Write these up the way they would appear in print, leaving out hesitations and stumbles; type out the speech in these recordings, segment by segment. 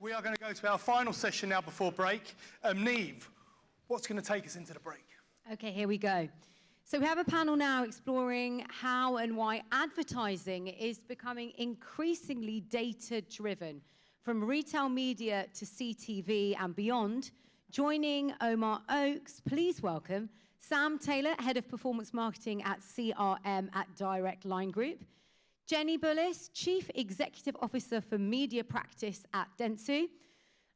We are going to go to our final session now before break. Neve, what's going to take us into the break? Okay, here we go. So we have a panel now exploring how and why advertising is becoming increasingly data-driven, from retail media to CTV and beyond. Joining Omar Oakes, please welcome Sam Taylor, Head of Performance Marketing at CRM at Direct Line Group, Jenny Bullis, Chief Executive Officer for Media Practice at Dentsu,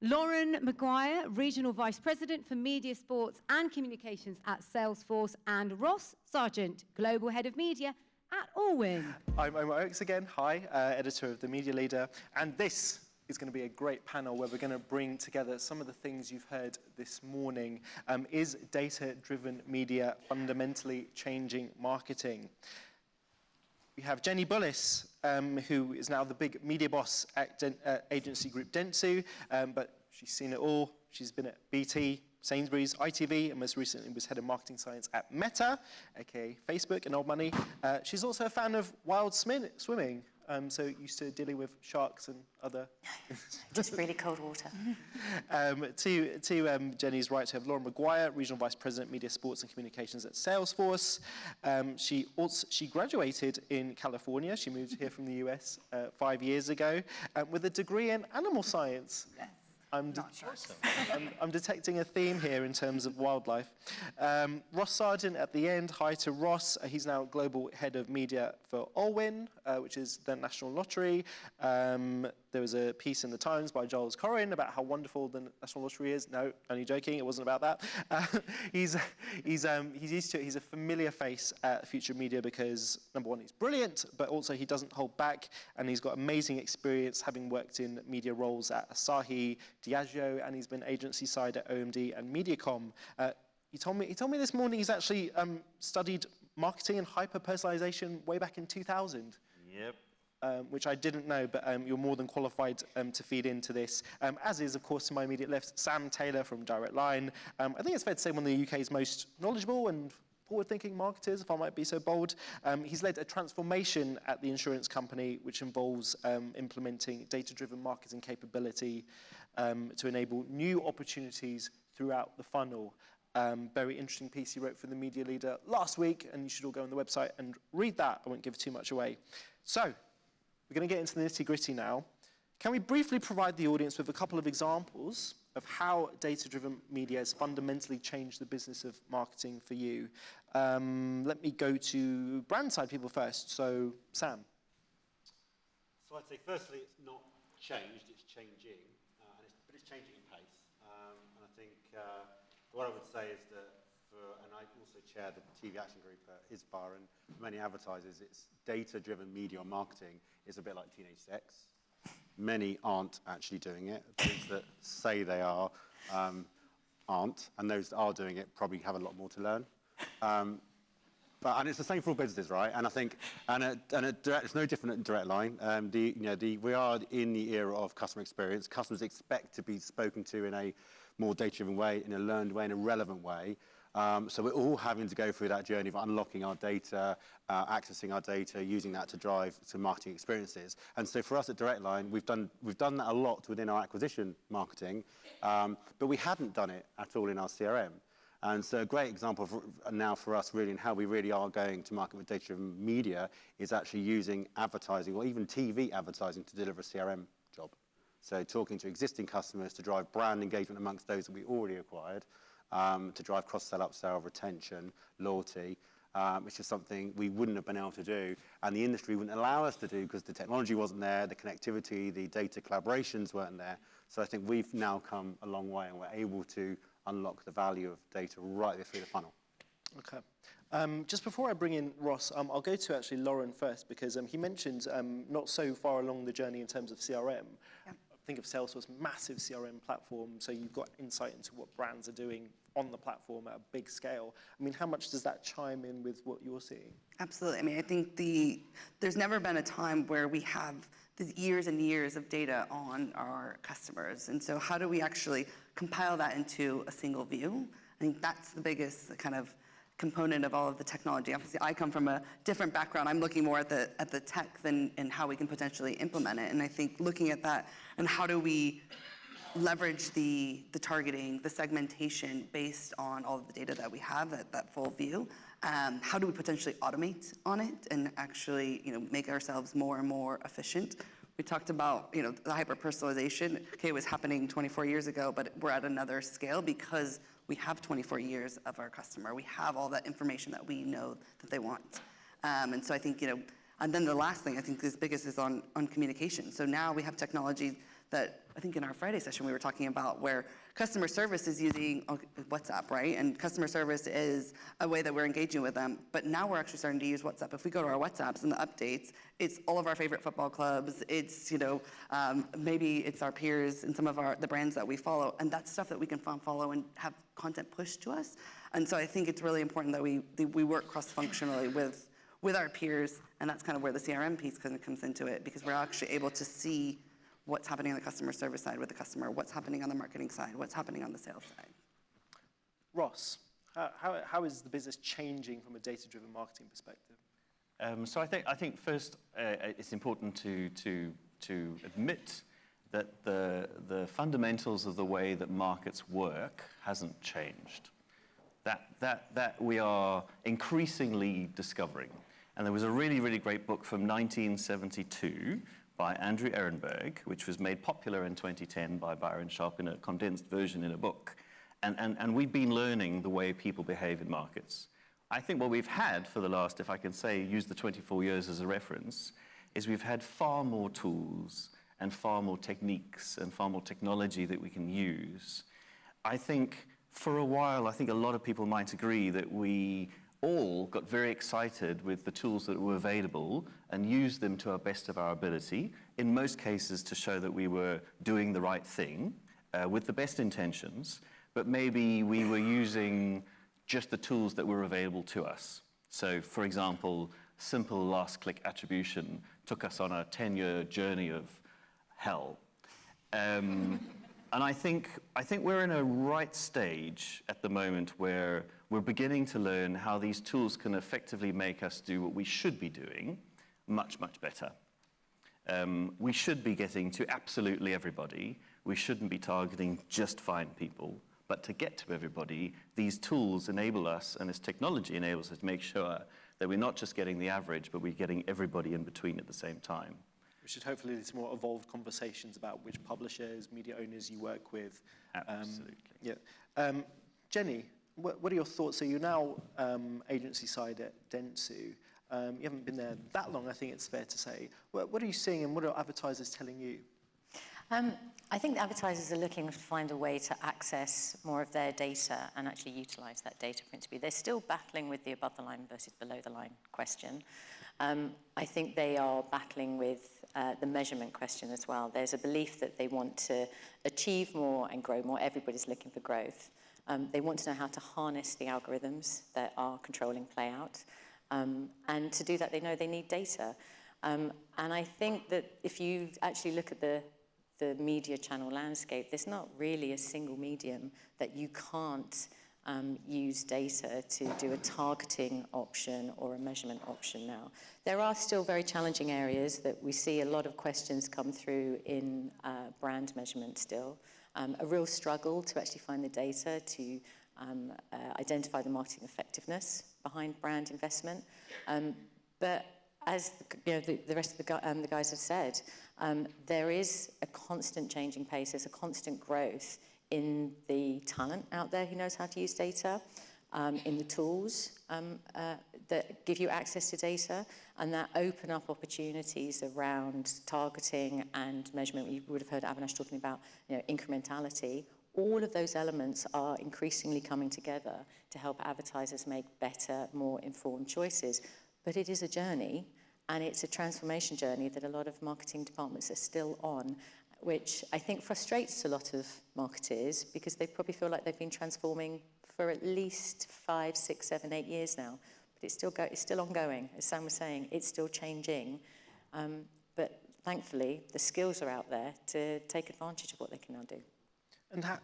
Lauren McGuire, Regional Vice President for Media, Sports and Communications at Salesforce, and Ross Sargent, Global Head of Media at Allwyn. I'm Omar Oakes again, hi, editor of The Media Leader, and this is going to be a great panel where we're going to bring together some of the things you've heard this morning. Is data-driven media fundamentally changing marketing? We have Jenny Bullis, who is now the big media boss at agency group Dentsu, but she's seen it all. She's been at BT, Sainsbury's, ITV, and most recently was head of marketing science at Meta, aka Facebook and old money. She's also a fan of wild swimming, so used to dealing with sharks and other... Just really cold water. To Jenny's right, we have Lauren McGuire, Regional Vice President, Media, Sports and Communications at Salesforce. She graduated in California. She moved here from the US 5 years ago with a degree in animal science. Yes. I'm detecting a theme here in terms of wildlife. Ross Sargent at the end. Hi to Ross. He's now Global Head of Media for Allwyn, which is the National Lottery. There was a piece in the Times by Giles Corrin about how wonderful the National Lottery is. No, only joking. It wasn't about that. He's used to it. He's a familiar face at Future Media because, number one, he's brilliant, but also he doesn't hold back, and he's got amazing experience having worked in media roles at Asahi, Diageo, and he's been agency side at OMD and Mediacom. He told me this morning he's actually studied marketing and hyper-personalization way back in 2000. Yep. Which I didn't know, but you're more than qualified to feed into this. As is, of course, to my immediate left, Sam Taylor from Direct Line. I think it's fair to say one of the UK's most knowledgeable and forward-thinking marketers, if I might be so bold. He's led a transformation at the insurance company, which involves implementing data-driven marketing capability to enable new opportunities throughout the funnel. Very interesting piece he wrote for the Media Leader last week, and you should all go on the website and read that. I won't give too much away. So, we're going to get into the nitty-gritty now. Can we briefly provide the audience with a couple of examples of how data-driven media has fundamentally changed the business of marketing for you? Let me go to brand side people first. So, Sam. So I'd say, firstly, it's not changed, it's changing, but it's changing in pace. And I think what I would say is that and I also chair the TV Action Group at ISBA, and for many advertisers, it's data-driven media or marketing is a bit like teenage sex. Many aren't actually doing it. Those that say they are aren't, and those that are doing it probably have a lot more to learn. And it's the same for all businesses, right? And I think, it's no different at Direct Line. We are in the era of customer experience. Customers expect to be spoken to in a more data-driven way, in a learned way, in a relevant way. So we're all having to go through that journey of unlocking our data, accessing our data, using that to drive some marketing experiences. And so for us at Direct Line, we've done that a lot within our acquisition marketing, but we hadn't done it at all in our CRM. And so a great example now for us really, and how we really are going to market with data-driven media, is actually using advertising or even TV advertising to deliver a CRM job. So talking to existing customers to drive brand engagement amongst those that we already acquired, to drive cross-sell, upsell, retention, loyalty, which is something we wouldn't have been able to do, and the industry wouldn't allow us to do because the technology wasn't there, the connectivity, the data collaborations weren't there. So I think we've now come a long way, and we're able to unlock the value of data right through the funnel. Okay. Just before I bring in Ross, I'll go to actually Lauren first, because he mentioned not so far along the journey in terms of CRM. Yeah. Think of Salesforce, massive CRM platform, so you've got insight into what brands are doing on the platform at a big scale. I mean, how much does that chime in with what you're seeing? Absolutely. I mean, I think there's never been a time where we have these years and years of data on our customers. And so how do we actually compile that into a single view? I think that's the biggest kind of component of all of the technology. Obviously, I come from a different background. I'm looking more at the tech and how we can potentially implement it. And I think looking at that and how do we leverage the targeting, the segmentation based on all of the data that we have, that full view. How do we potentially automate on it and actually, make ourselves more and more efficient? We talked about, the hyper-personalization. Okay, it was happening 24 years ago, but we're at another scale because we have 24 years of our customer. We have all that information that we know that they want. And so I think, and then the last thing I think is biggest is on communication. So now we have technology that I think in our Friday session we were talking about where customer service is using WhatsApp, right? And customer service is a way that we're engaging with them. But now we're actually starting to use WhatsApp. If we go to our WhatsApps and the updates, it's all of our favorite football clubs. It's, maybe it's our peers and some of the brands that we follow. And that's stuff that we can follow and have content pushed to us. And so I think it's really important that we work cross-functionally with our peers. And that's kind of where the CRM piece kind of comes into it, because we're actually able to see what's happening on the customer service side with the customer, what's happening on the marketing side, what's happening on the sales side. Ross, how is the business changing from a data-driven marketing perspective? So I think first it's important to admit that the fundamentals of the way that markets work hasn't changed. That we are increasingly discovering. And there was a really, really great book from 1972 by Andrew Ehrenberg, which was made popular in 2010 by Byron Sharp in a condensed version in a book. And we've been learning the way people behave in markets. I think what we've had for the last, if I can say, use the 24 years as a reference, is we've had far more tools and far more techniques and far more technology that we can use. I think for a while, I think a lot of people might agree that we all got very excited with the tools that were available and used them to our best of our ability, in most cases to show that we were doing the right thing with the best intentions, but maybe we were using just the tools that were available to us. So, for example, simple last-click attribution took us on a 10-year journey of hell. And I think we're in a right stage at the moment where we're beginning to learn how these tools can effectively make us do what we should be doing much, much better. We should be getting to absolutely everybody. We shouldn't be targeting just fine people. But to get to everybody, these tools enable us, and this technology enables us to make sure that we're not just getting the average, but we're getting everybody in between at the same time. We should hopefully lead to more evolved conversations about which publishers, media owners you work with. Absolutely. Yeah. Jenny, what are your thoughts? So you're now agency side at Dentsu. You haven't been there that long, I think it's fair to say. What are you seeing and what are advertisers telling you? I think the advertisers are looking to find a way to access more of their data and actually utilize that data principally. They're still battling with the above the line versus below the line question. I think they are battling with the measurement question as well. There's a belief that they want to achieve more and grow more. Everybody's looking for growth. They want to know how to harness the algorithms that are controlling play out. And to do that, they know they need data. And I think that if you actually look at the media channel landscape, there's not really a single medium that you can't use data to do a targeting option or a measurement option now. There are still very challenging areas that we see a lot of questions come through in brand measurement still. A real struggle to actually find the data to identify the marketing effectiveness behind brand investment. But as the rest of the guys have said, there is a constant changing pace, there's a constant growth in the talent out there who knows how to use data, in the tools that give you access to data, and that open up opportunities around targeting and measurement. You would have heard Avinash talking about incrementality. All of those elements are increasingly coming together to help advertisers make better, more informed choices. But it is a journey, and it's a transformation journey that a lot of marketing departments are still on, which I think frustrates a lot of marketers because they probably feel like they've been transforming for at least 5, 6, 7, 8 years now. But it's still ongoing. As Sam was saying, it's still changing. But thankfully, the skills are out there to take advantage of what they can now do.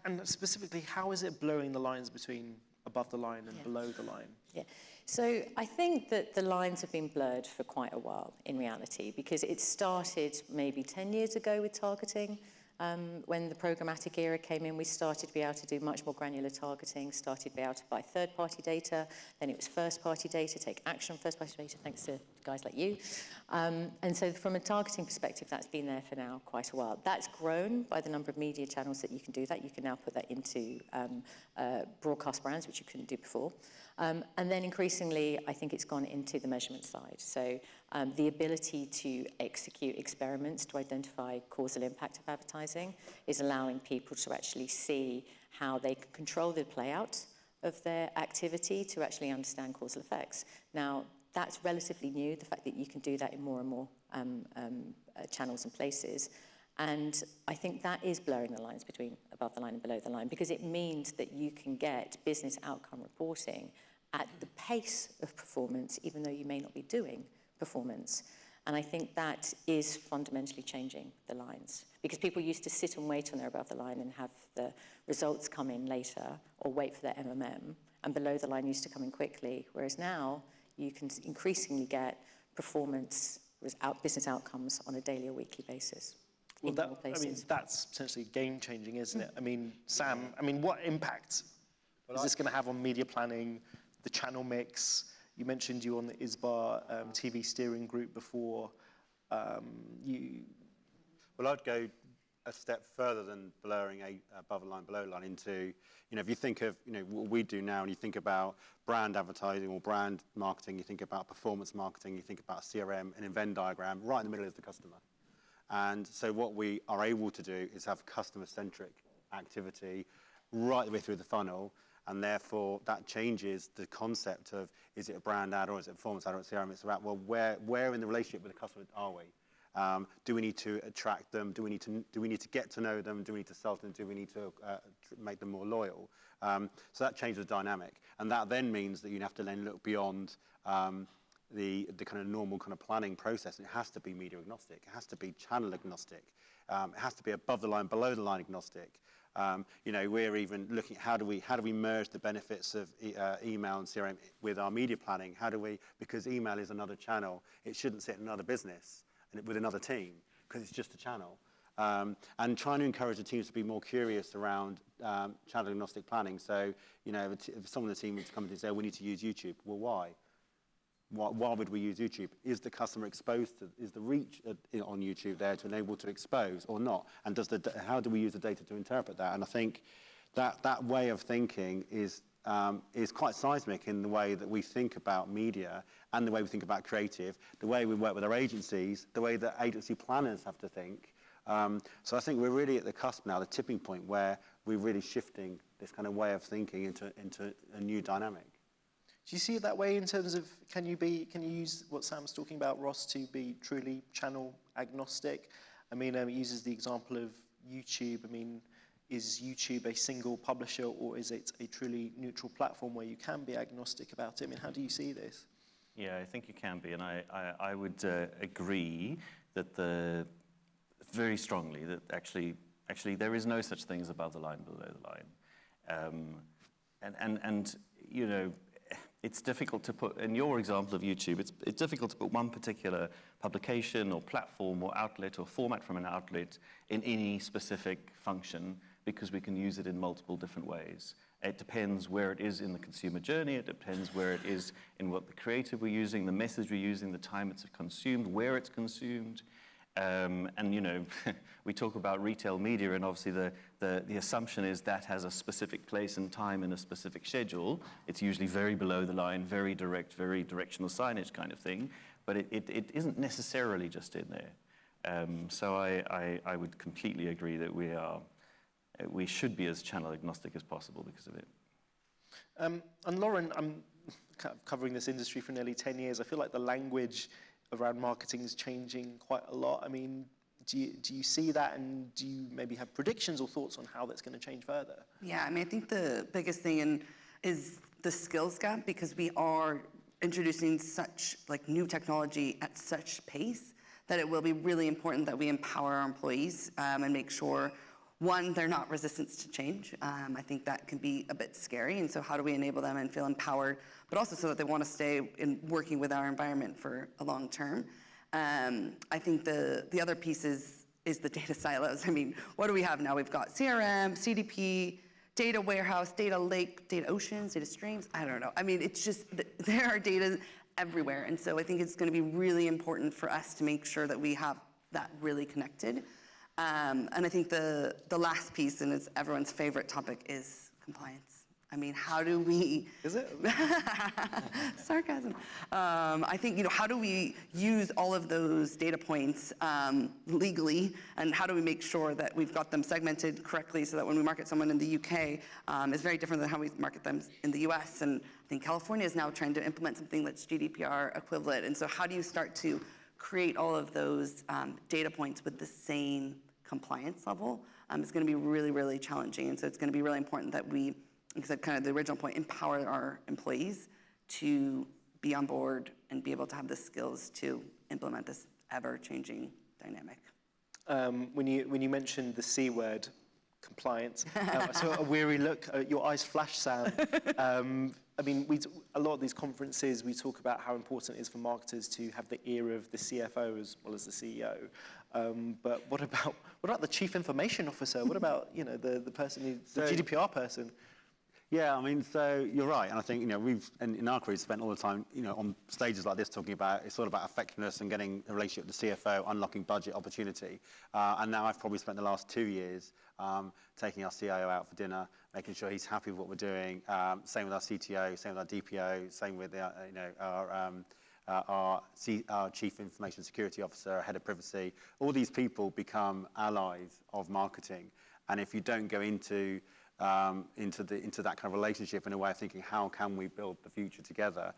And specifically, how is it blurring the lines between above the line and below the line? Yeah. So I think that the lines have been blurred for quite a while in reality, because it started maybe 10 years ago with targeting. When the programmatic era came in, we started to be able to do much more granular targeting, started to be able to buy third-party data, then it was first-party data, take action on first-party data, thanks to guys like you. And so from a targeting perspective, that's been there for now quite a while. That's grown by the number of media channels that you can do that. You can now put that into broadcast brands, which you couldn't do before. And then increasingly, I think it's gone into the measurement side. So the ability to execute experiments to identify causal impact of advertising is allowing people to actually see how they can control the playout of their activity to actually understand causal effects. Now, that's relatively new, the fact that you can do that in more and more channels and places. And I think that is blurring the lines between above the line and below the line, because it means that you can get business outcome reporting at the pace of performance, even though you may not be doing performance. And I think that is fundamentally changing the lines, because people used to sit and wait on their above the line and have the results come in later, or wait for their MMM, and below the line used to come in quickly, whereas now you can increasingly get performance, business outcomes on a daily or weekly basis. Well, that's potentially game-changing, isn't it? I mean, Sam, what impact is this going to have on media planning, the channel mix? You mentioned you on the ISBA TV steering group before. Well, I'd go a step further than blurring above the line, below the line into, if you think of, what we do now, and you think about brand advertising or brand marketing, you think about performance marketing, you think about CRM, an event diagram, right in the middle is the customer. And so what we are able to do is have customer-centric activity right the way through the funnel, and therefore that changes the concept of, is it a brand ad or is it a performance ad or a CRM? It's about, well, where in the relationship with the customer are we? Do we need to attract them? Do we need to get to know them? Do we need to sell them? Do we need to make them more loyal? So that changes the dynamic, and that then means that you have to then look beyond the kind of normal kind of planning process. It has to be media agnostic. It has to be channel agnostic. It has to be above the line, below the line agnostic. We're even looking at how do we merge the benefits of email and CRM with our media planning? Because email is another channel, it shouldn't sit in another business and with another team, because it's just a channel. And trying to encourage the teams to be more curious around channel agnostic planning. So, if someone on the team would come and say, we need to use YouTube, well, why? Why would we use YouTube? Is the customer exposed to, is the reach on YouTube there to enable to expose or not? And how do we use the data to interpret that? And I think that way of thinking is quite seismic in the way that we think about media and the way we think about creative, the way we work with our agencies, the way that agency planners have to think. So I think we're really at the cusp now, the tipping point where we're really shifting this kind of way of thinking into a new dynamic. Do you see it that way in terms of, can you use what Sam's talking about, Ross, to be truly channel agnostic? It uses the example of YouTube. Is YouTube a single publisher, or is it a truly neutral platform where you can be agnostic about it? How do you see this? Yeah, I think you can be, and I would agree that very strongly that actually there is no such thing as above the line, below the line, it's difficult to put, in your example of YouTube, it's difficult to put one particular publication or platform or outlet or format from an outlet in any specific function, because we can use it in multiple different ways. It depends where it is in the consumer journey, it depends where it is in what the creative we're using, the message we're using, the time it's consumed, where it's consumed. We talk about retail media, and obviously the assumption is that has a specific place and time and a specific schedule. It's usually very below the line, very direct, very directional signage kind of thing, but it isn't necessarily just in there. So I would completely agree that we should be as channel agnostic as possible because of it. And Lauren, I'm kind of covering this industry for nearly 10 years. I feel like the language around marketing is changing quite a lot. Do you see that, and do you maybe have predictions or thoughts on how that's going to change further? Yeah, I think the biggest thing is the skills gap, because we are introducing such new technology at such pace that it will be really important that we empower our employees and make sure, one, they're not resistant to change. I think that can be a bit scary, and so how do we enable them and feel empowered, but also so that they want to stay in working with our environment for a long term. I think the other piece is is the data silos. I mean, what do we have now? We've got CRM, CDP, data warehouse, data lake, data oceans, data streams. I don't know. I mean, it's just, there are data everywhere. And so I think it's going to be really important for us to make sure that we have that really connected. And I think the last piece, and it's everyone's favorite topic, is compliance. I mean, how do we... Is it? Sarcasm. I think, how do we use all of those data points legally, and how do we make sure that we've got them segmented correctly so that when we market someone in the UK, it's very different than how we market them in the US. And I think California is now trying to implement something that's GDPR equivalent. And so how do you start to create all of those data points with the same compliance level? It's going to be really, really challenging. And so it's going to be really important that we, like I said, kind of the original point, empower our employees to be on board and be able to have the skills to implement this ever-changing dynamic. When you mentioned the C word, compliance, I saw a weary look. Your eyes flashed, Sam. I mean, a lot of these conferences, we talk about how important it is for marketers to have the ear of the CFO as well as the CEO. But what about the chief information officer? What about the person, the GDPR person? Yeah, I mean, so you're right, and I think we've in our career spent all the time on stages like this talking about it's all about effectiveness and getting a relationship with the CFO, unlocking budget opportunity, and now I've probably spent the last 2 years taking our CIO out for dinner, making sure he's happy with what we're doing. Same with our CTO, same with our DPO, same with our Chief Information Security Officer, our Head of Privacy. All these people become allies of marketing, and if you don't go into that kind of relationship in a way of thinking, how can we build the future together?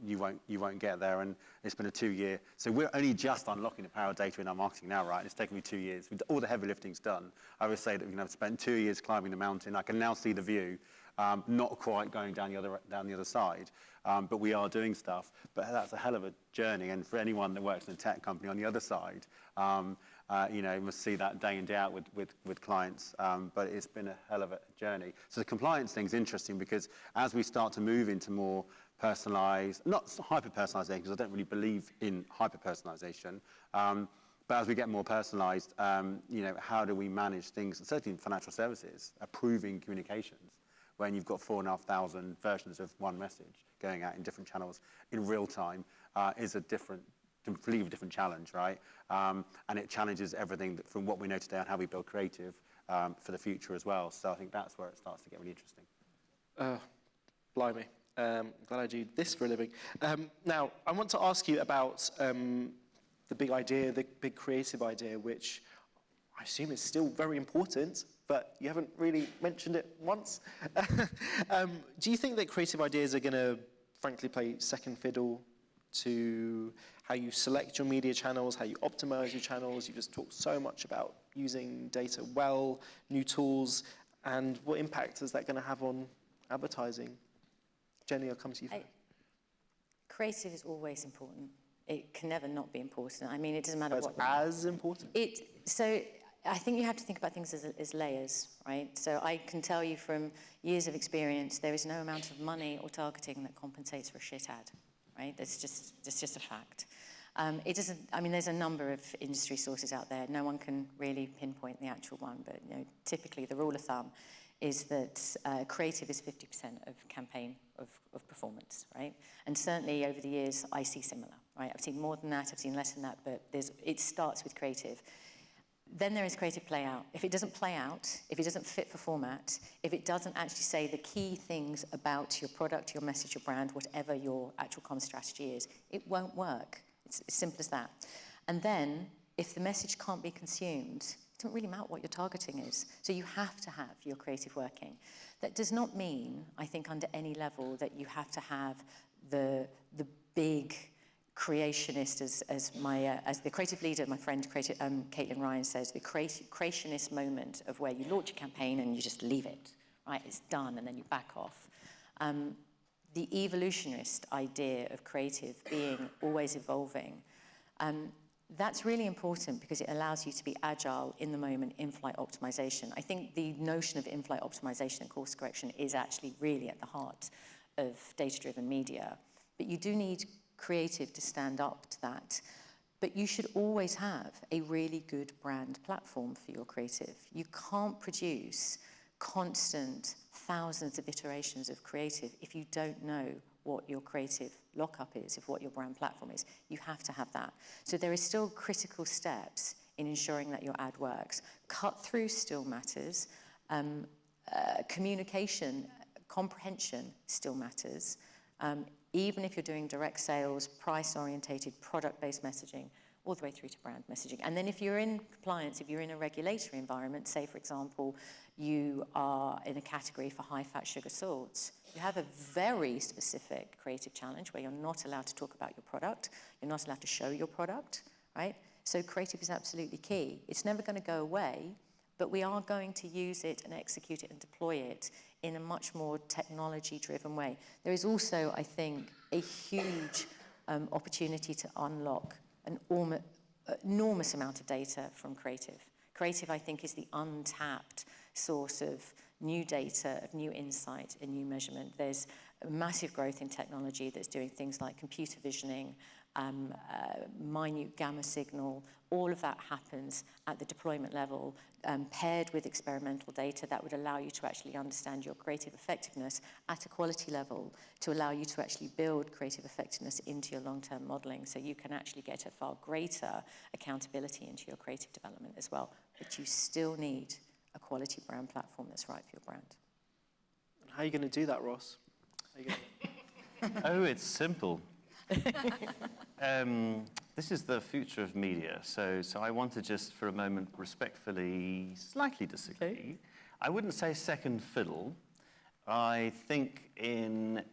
You won't get there. And it's been a 2-year. So we're only just unlocking the power of data in our marketing now, right? It's taken me 2 years. All the heavy lifting's done. I would say that I've spent 2 years climbing the mountain. I can now see the view, not quite going down the other side. But we are doing stuff. But that's a hell of a journey. And for anyone that works in a tech company on the other side, must see that day in, day out with clients. But it's been a hell of a journey. So the compliance thing's interesting because as we start to move into more personalized, not hyper-personalization, because I don't really believe in hyper-personalization, but as we get more personalized, how do we manage things, certainly in financial services, approving communications, when you've got 4,500 versions of one message going out in different channels in real time, is a completely different challenge, right? And it challenges everything from what we know today on how we build creative for the future as well. So I think that's where it starts to get really interesting. Blimey. Glad I do this for a living. Now, I want to ask you about the big idea, the big creative idea, which I assume is still very important, but you haven't really mentioned it once. Do you think that creative ideas are going to, frankly, play second fiddle to how you select your media channels, how you optimize your channels? You just talked so much about using data well, new tools, and what impact is that going to have on advertising? Jenny, I'll come to you first. Creative is always important. It can never not be important. I mean, it doesn't matter what. As important? So I think you have to think about things as layers, right? So I can tell you from years of experience, there is no amount of money or targeting that compensates for a shit ad, right? That's just a fact. It doesn't. I mean, there's a number of industry sources out there. No one can really pinpoint the actual one, but typically the rule of thumb is that creative is 50% of campaign of performance, right? And certainly over the years, I see similar, right? I've seen more than that, I've seen less than that, but it starts with creative. Then there is creative play out. If it doesn't play out, if it doesn't fit for format, if it doesn't actually say the key things about your product, your message, your brand, whatever your actual comms strategy is, it won't work. It's as simple as that. And then, if the message can't be consumed, it doesn't really matter what your targeting is. So you have to have your creative working. That does not mean, I think, under any level, that you have to have the big creationist, as the creative leader, my friend Caitlin Ryan says, the creationist moment of where you launch a campaign and you just leave it, right? It's done, and then you back off. The evolutionist idea of creative being always evolving, that's really important because it allows you to be agile in the moment, in-flight optimization. I think the notion of in-flight optimization and course correction is actually really at the heart of data-driven media. But you do need creative to stand up to that. But you should always have a really good brand platform for your creative. You can't produce constant thousands of iterations of creative if you don't know what your creative lockup is, if what your brand platform is. You have to have that. So there is still critical steps in ensuring that your ad works. Cut through still matters. Communication, comprehension still matters. Even if you're doing direct sales, price-orientated, product-based messaging, all the way through to brand messaging. And then if you're in compliance, if you're in a regulatory environment, say, for example, you are in a category for high-fat sugar salts, you have a very specific creative challenge where you're not allowed to talk about your product, you're not allowed to show your product, right? So creative is absolutely key. It's never going to go away, but we are going to use it and execute it and deploy it in a much more technology-driven way. There is also, I think, a huge opportunity to unlock an enormous amount of data from creative. Creative, I think, is the untapped source of new data, of new insight and new measurement. There's a massive growth in technology that's doing things like computer visioning, minute gamma signal. All of that happens at the deployment level, paired with experimental data that would allow you to actually understand your creative effectiveness at a quality level, to allow you to actually build creative effectiveness into your long-term modeling, so you can actually get a far greater accountability into your creative development as well. But you still need a quality brand platform that's right for your brand. How are you going to do that, Ross? How are you gonna... Oh, it's simple. This is the future of media, so I want to just for a moment respectfully, slightly disagree. Okay. I wouldn't say second fiddle. I think in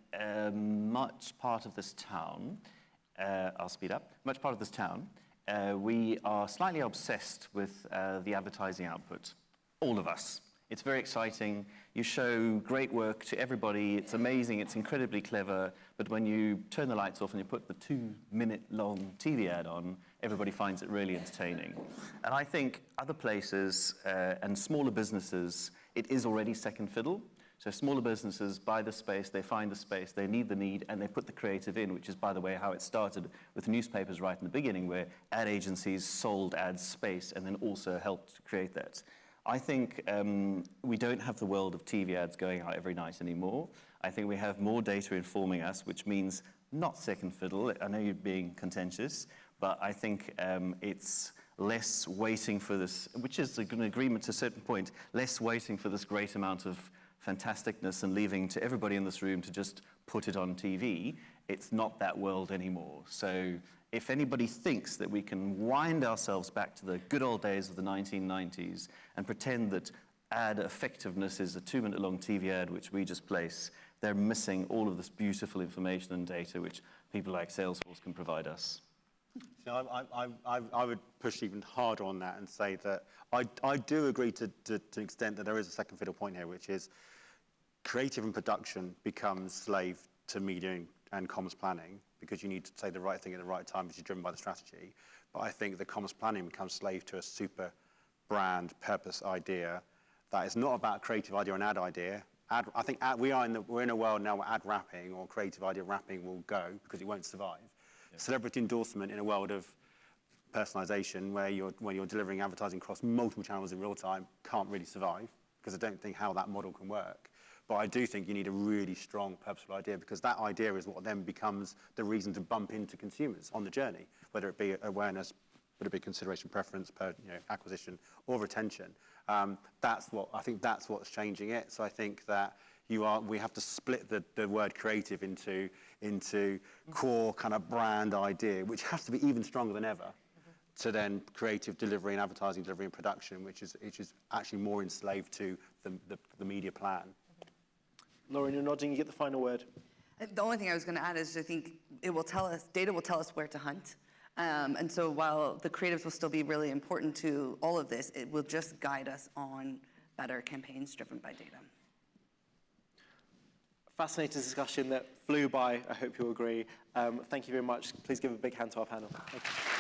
much part of this town, I'll speed up, much part of this town, we are slightly obsessed with the advertising output, all of us. It's very exciting. You show great work to everybody. It's amazing. It's incredibly clever. But when you turn the lights off and you put the 2-minute-long TV ad on, everybody finds it really entertaining. And I think other places and smaller businesses, it is already second fiddle. So smaller businesses buy the space, they find the space, they need the need, and they put the creative in, which is, by the way, how it started with newspapers right in the beginning, where ad agencies sold ads space and then also helped to create that. I think we don't have the world of TV ads going out every night anymore. I think we have more data informing us, which means not second fiddle. I know you're being contentious, but I think it's less waiting for this, which is an agreement to a certain point, less waiting for this great amount of fantasticness and leaving to everybody in this room to just put it on TV. It's not that world anymore. So if anybody thinks that we can wind ourselves back to the good old days of the 1990s and pretend that ad effectiveness is a 2-minute-long TV ad which we just place, they're missing all of this beautiful information and data which people like Salesforce can provide us. So I would push even harder on that and say that I do agree to an extent that there is a second fiddle point here, which is creative and production becomes slave to media and comms planning, because you need to say the right thing at the right time, which is driven by the strategy. But I think the comms planning becomes slave to a super brand purpose idea that is not about creative idea or an ad idea. I think we're in a world now where ad wrapping or creative idea wrapping will go because it won't survive. Yeah. Celebrity endorsement in a world of personalization where you're delivering advertising across multiple channels in real time can't really survive, because I don't think how that model can work. But I do think you need a really strong, purposeful idea, because that idea is what then becomes the reason to bump into consumers on the journey, whether it be awareness, whether it be consideration preference, acquisition, or retention. I think that's what's changing it. So I think that we have to split the word creative into core kind of brand idea, which has to be even stronger than ever, to then creative delivery and advertising delivery and production, which is actually more enslaved to the media plan. Lauren, you're nodding, you get the final word. The only thing I was going to add is I think data will tell us where to hunt. And so while the creatives will still be really important to all of this, it will just guide us on better campaigns driven by data. Fascinating discussion that flew by. I hope you'll agree. Thank you very much. Please give a big hand to our panel. Thank you.